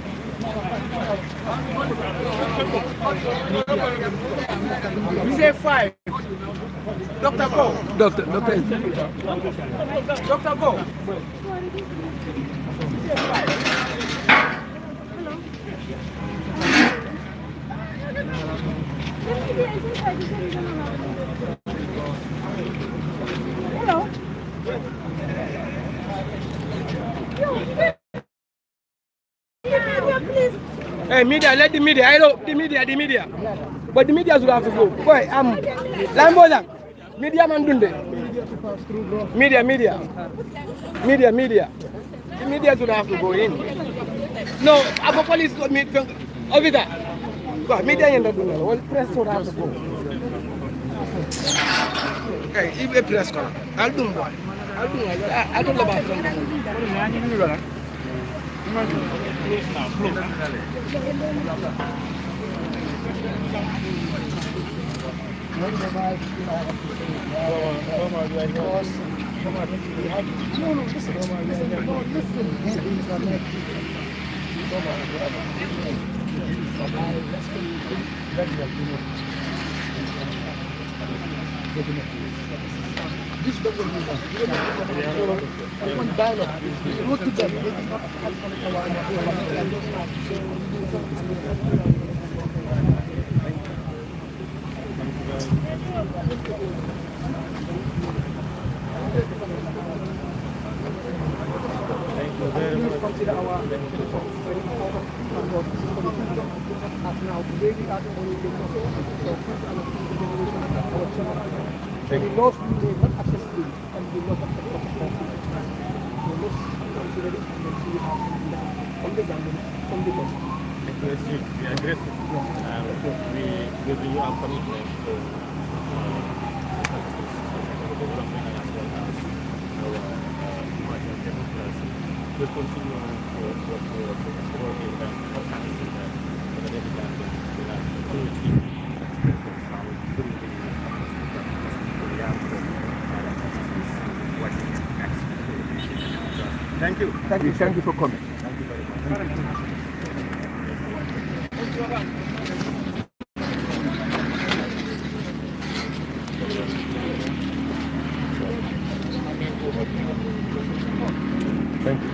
[SPEAKER 3] You say 5. Doctor, go. Doctor, go.
[SPEAKER 10] Hello.
[SPEAKER 3] Hey, media, let the media. I know the media. But the media should have to go. Boy, Lambola. Media man dunde. Media. The media should have to go in. No, our police got me over there. But media ain't not doing it. Well, press should have to go. Hey, if a press call, I'll do one. I don't know about it. This doesn't mean that. One dialogue. Go to them. The laws we may not access to and the laws of the laws considered from the Gambian, from the government.
[SPEAKER 5] We address it. We give you our commitment to development as well as our marginal democracy. We continue to work towards in the organizing that the Gambian will have unity, express themselves freely.
[SPEAKER 3] Thank you for coming.
[SPEAKER 5] Thank you very much.
[SPEAKER 3] Thank you.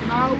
[SPEAKER 4] Now,